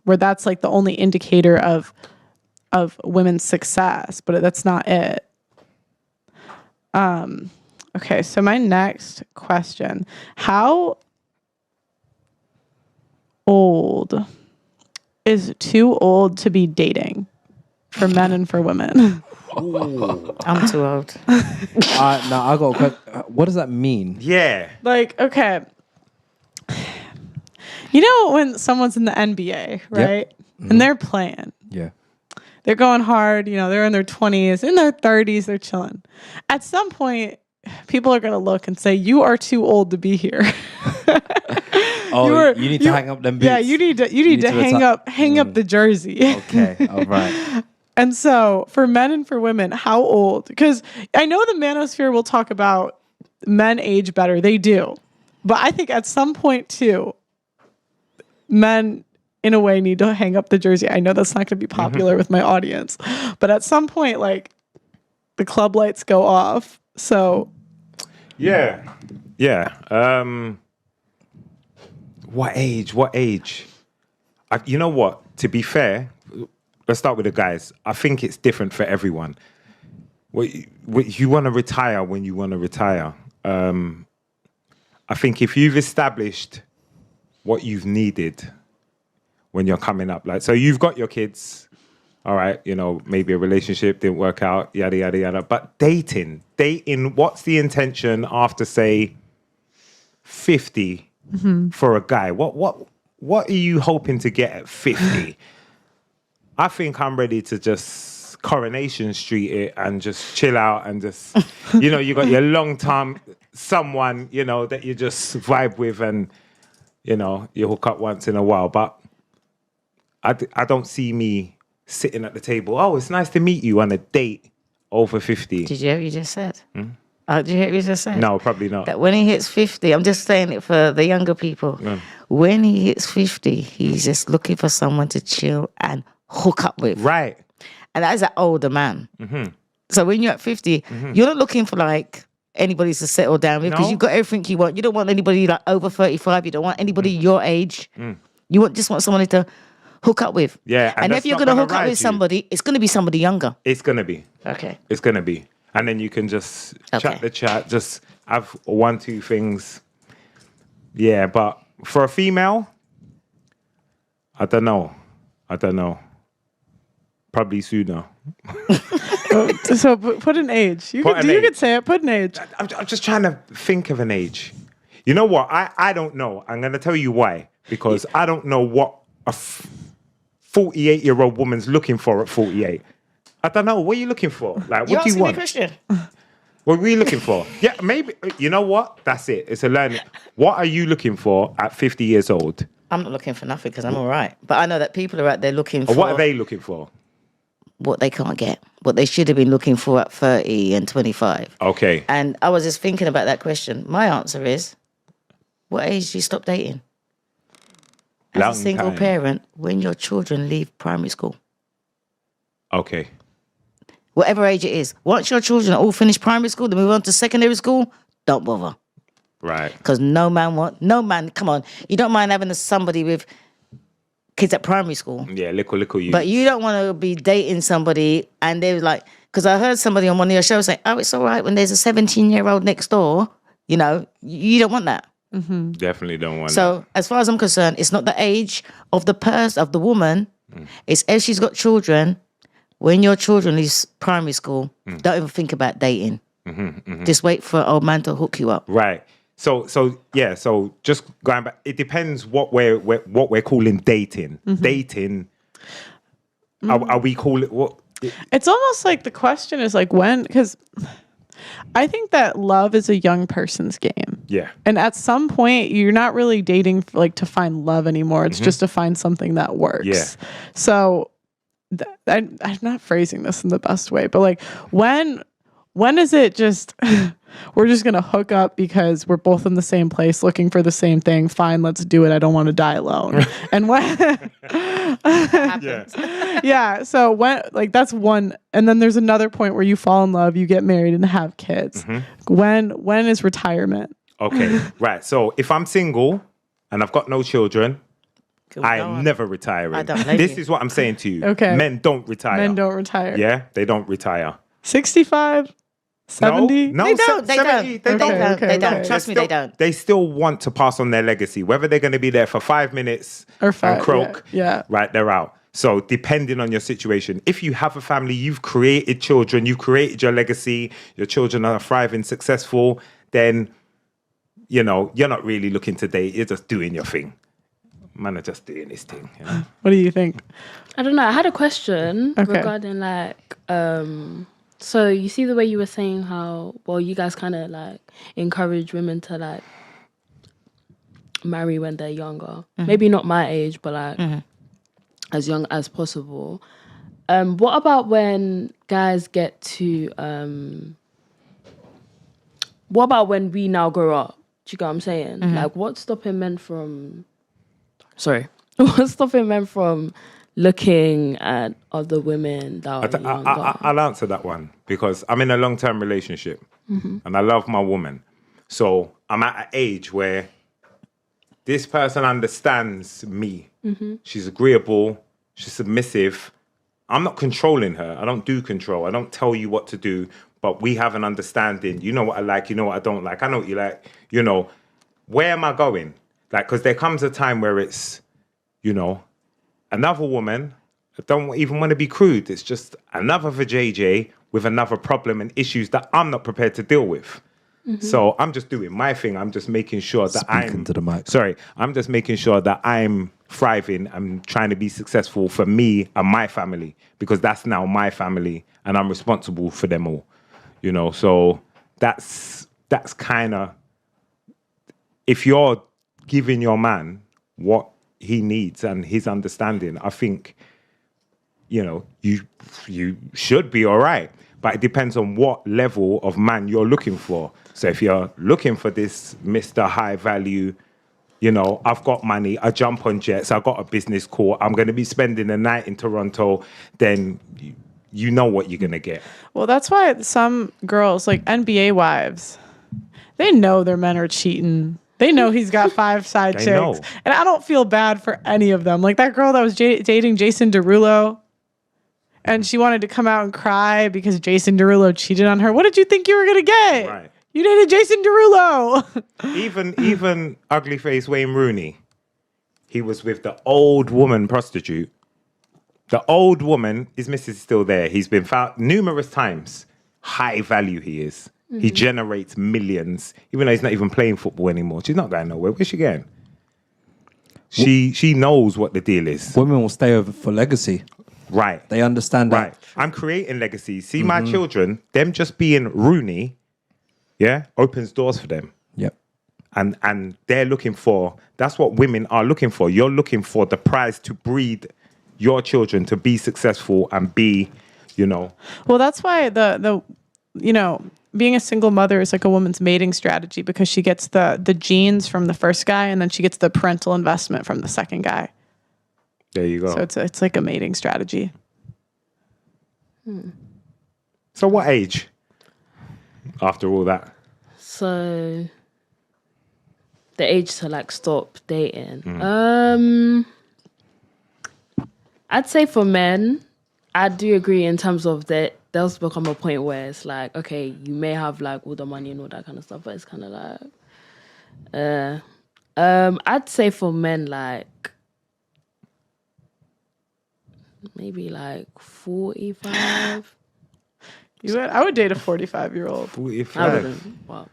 where that's like the only indicator of women's success, but that's not it. Okay, so my next question, how old is too old to be dating for men and for women? I'm too old. Now I got a question. What does that mean? Yeah. Like, okay. You know when someone's in the NBA, right? And they're playing. Yeah. They're going hard, you know, they're in their 20s, in their 30s, they're chilling. At some point, people are going to look and say, you are too old to be here. You need to hang up them boots. Yeah, you need to hang up the jersey. Okay, all right. And so for men and for women, how old? Because I know the manosphere will talk about men age better. They do. But I think at some point too, men in a way need to hang up the jersey. I know that's not going to be popular with my audience, but at some point, like, the club lights go off. So Yeah. What age? You know what? To be fair, let's start with the guys. I think it's different for everyone. You want to retire when you want to retire. I think if you've established what you've needed when you're coming up, like, so you've got your kids, all right, you know, maybe a relationship didn't work out, yada, yada, yada. But dating, what's the intention after, say, 50 for a guy? What are you hoping to get at 50? I think I'm ready to just Coronation Street it and just chill out and just, you know, you got your long-term someone, you know, that you just vibe with and, you know, you hook up once in a while. But I don't see me sitting at the table. Oh, it's nice to meet you on a date over 50. Did you hear what you just said? Did you hear what you just said? No, probably not. That when he hits 50, I'm just saying it for the younger people. When he hits 50, he's just looking for someone to chill and hook up with. Right. And that is an older man. So when you're at 50, you're not looking for like anybody to settle down with because you've got everything you want. You don't want anybody like over 35. You don't want anybody your age. You just want somebody to hook up with. Yeah. And if you're going to hook up with somebody, it's going to be somebody younger. It's going to be. Okay. It's going to be. And then you can just chat the chat, just have 1, 2 things. Yeah, but for a female, I don't know. Probably sooner. So put an age. You could say it. Put an age. I'm just trying to think of an age. You know what? I don't know. I'm going to tell you why. Because I don't know what a 48-year-old woman's looking for at 48. I don't know. What are you looking for? Like, what do you want? Christian? What are you looking for? Yeah, maybe. You know what? That's it. It's a learning. What are you looking for at 50 years old? I'm not looking for nothing because I'm all right. But I know that people are out there looking for... Or what are they looking for? What they can't get. What they should have been looking for at 30 and 25. Okay. And I was just thinking about that question. My answer is, what age do you stop dating? As a single parent, when your children leave primary school. Okay. Whatever age it is. Once your children are all finished primary school, they move on to secondary school, don't bother. Right. Because no man, come on. You don't mind having somebody with kids at primary school. Yeah, little you. But you don't want to be dating somebody and they're like, because I heard somebody on one of your shows say, oh, it's all right when there's a 17-year-old next door. You know, you don't want that. Definitely don't want that. So as far as I'm concerned, it's not the age of the woman. It's if she's got children. When your children leave primary school, don't even think about dating. Just wait for an old man to hook you up. Right. So just going back, it depends what we're calling dating. Dating. Are we calling it what? It's almost like the question is like when, because I think that love is a young person's game. Yeah. And at some point, you're not really dating like to find love anymore. It's just to find something that works. Yeah. So I'm not phrasing this in the best way, but like when is it just we're just gonna hook up because we're both in the same place looking for the same thing? Fine, let's do it. I don't want to die alone. And when yeah. So when like that's one, and then there's another point where you fall in love, you get married, and have kids. When is retirement? Okay, right. So if I'm single and I've got no children, Go I on. am never retiring. I don't blame This you. is what I'm saying to you. Okay. Men don't retire. Men don't retire. Yeah, they don't retire. 65, 70. They don't. They 70, don't. They don't. okay, They don't. okay. Trust me, still, they don't. They still want to pass on their legacy, whether they're going to be there for 5 minutes Or five, and croak. yeah. Right, they're out. So depending on your situation, if you have a family, you've created children, you've created your legacy, your children are thriving, successful, then, you know, you're not really looking to date. You're just doing your thing. Man are just doing this thing. You know? What do you think? I don't know. I had a question Okay. regarding like, so you see the way you were saying how, well, you guys kind of like encourage women to like marry when they're younger. Maybe not my age, but like as young as possible. What about when guys get to, what about when we now grow up? Do you get what I'm saying? Like, what's stopping men from, what's stopping men from looking at other women that are younger? I'll answer that one because I'm in a long-term relationship and I love my woman. So I'm at an age where this person understands me. She's agreeable. She's submissive. I'm not controlling her. I don't do control. I don't tell you what to do, but we have an understanding. You know what I like. You know what I don't like. I know what you like. You know, where am I going? Like, because there comes a time where it's, you know, another woman. I don't even want to be crude. It's just another JJ with another problem and issues that I'm not prepared to deal with. So I'm just doing my thing. I'm just making sure that Speaking to the mic. Sorry, I'm just making sure that I'm thriving. I'm trying to be successful for me and my family because that's now my family and I'm responsible for them all. You know, so that's kind of, if you're giving your man what he needs and his understanding, I think, you know, you should be all right. But it depends on what level of man you're looking for. So if you're looking for this Mr. High Value, you know, I've got money, I jump on jets, I got a business call, I'm going to be spending the night in Toronto, then you know what you're going to get. Well, that's why some girls, like NBA wives, they know their men are cheating. They know he's got 5 side They chicks. know. And I don't feel bad for any of them. Like that girl that was dating Jason Derulo, and she wanted to come out and cry because Jason Derulo cheated on her. What did you think you were going to get? Right. You dated Jason Derulo. Even ugly face Wayne Rooney, he was with the old woman prostitute. The old woman, his missus is still there. He's been found numerous times. High value he is. He generates millions, even though he's not even playing football anymore. She's not going nowhere. Where's she going? She knows what the deal is. Women will stay over for legacy. Right. They understand Right. that. I'm creating legacy. See my children, them just being Rooney, yeah, opens doors for them. Yep. And they're looking for, that's what women are looking for. You're looking for the prize to breed your children to be successful and be, you know. Well, that's why the you know, being a single mother is like a woman's mating strategy because she gets the genes from the first guy and then she gets the parental investment from the second guy. There you go. So it's like a mating strategy. So what age? After all that. So the age to like stop dating. I'd say for men, I do agree in terms of that there's become a point where it's like, okay, you may have like all the money and all that kind of stuff, but it's kind of like, I'd say for men, like maybe like 45. I would date a 45-year-old. 45. I wouldn't. Wow.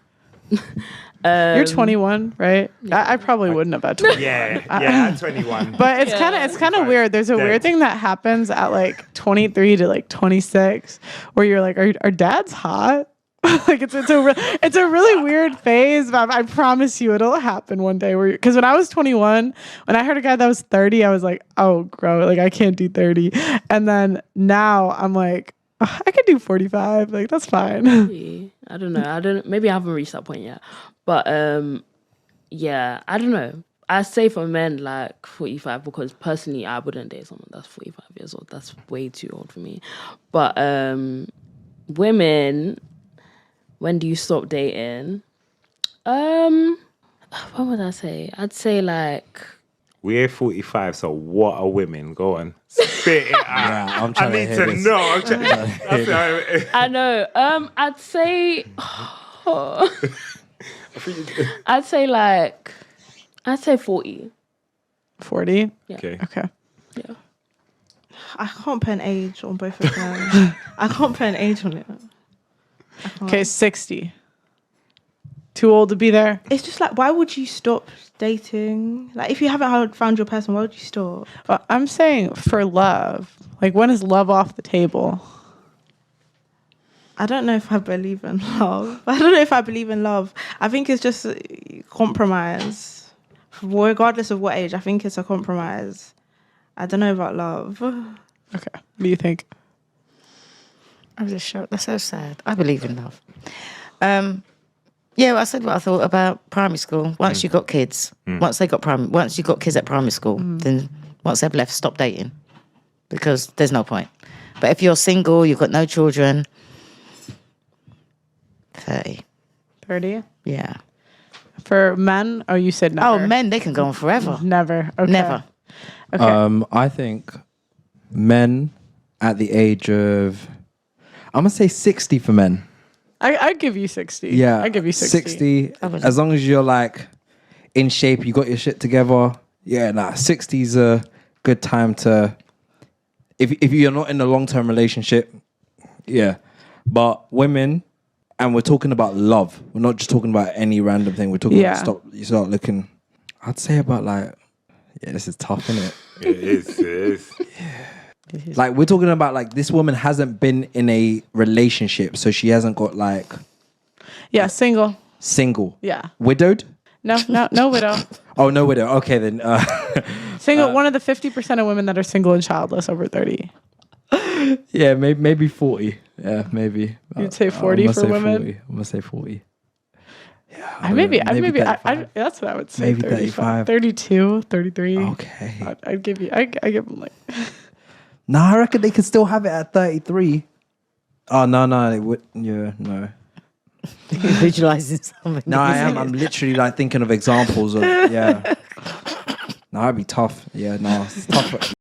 You're 21, right? I probably wouldn't have had 21. Yeah, at 21. But it's kind of weird. There's a Dead. weird thing that happens at like 23 to like 26 where you're like, are dads hot? Like it's a really weird phase, but I promise you it'll happen one day because when I was 21, when I heard a guy that was 30, I was like, oh, gross, like I can't do 30. And then now I'm like, oh, I could do 45. Like that's fine. I don't know. Maybe I haven't reached that point yet. But yeah, I don't know. I say for men like 45 because personally I wouldn't date someone that's 45 years old. That's way too old for me. But women, when do you stop dating? What would I say? I'd say like We're 45, so what are women? Go on. Spit it out. Yeah, I'm I trying to need hear to this. know. I'm trying, I know. I'd say. I'd say 40. 40. Okay. Okay. Yeah. I can't put an age on both of them. I can't put an age on it. Okay, 60. Too old to be there. It's just like, why would you stop dating? Like, if you haven't found your person, why would you stop? Well, I'm saying for love. Like, when is love off the table? I don't know if I believe in love. I don't know if I believe in love. I think it's just a compromise. Regardless of what age, I think it's a compromise. I don't know about love. Okay. What do you think? I'm just shocked. That's so sad. I believe in love. Yeah, well, I said what I thought about primary school. Once you got kids, once you got kids at primary school, then once they've left, stop dating because there's no point. But if you're single, you've got no children, 30. 30? Yeah. For men? Oh, you said never. Oh, men, they can go on forever. Never. Okay. Never. Okay. I think men at the age of, I'm gonna say 60 for men. I'd give you 60. Yeah, I'd give you 60. As long as you're like in shape, you got your shit together. Yeah, 60's a good time to. If you're not in a long-term relationship, yeah. But women, and we're talking about love. We're not just talking about any random thing. We're talking about you start looking. I'd say about like, yeah, this is tough, isn't it? It is. Like we're talking about like this woman hasn't been in a relationship, so she hasn't got like Yeah, single. single. Yeah. Widowed? No widow. Oh, no widow. Okay, then. Single. One of the 50% of women that are single and childless over 30. Yeah, maybe 40. Yeah, maybe. You'd say 40 I'm gonna for say women? 40. I'm gonna say 40. I maybe 35. that's what I would say. Maybe 35. 32, 33. Okay. I'd give you. I give them like. Nah, I reckon they could still have it at 33. Oh no, it would. Yeah, no. Visualizing something. No, I am. I'm literally like thinking of examples of yeah. No, that'd be tough. Yeah, no, it's tough.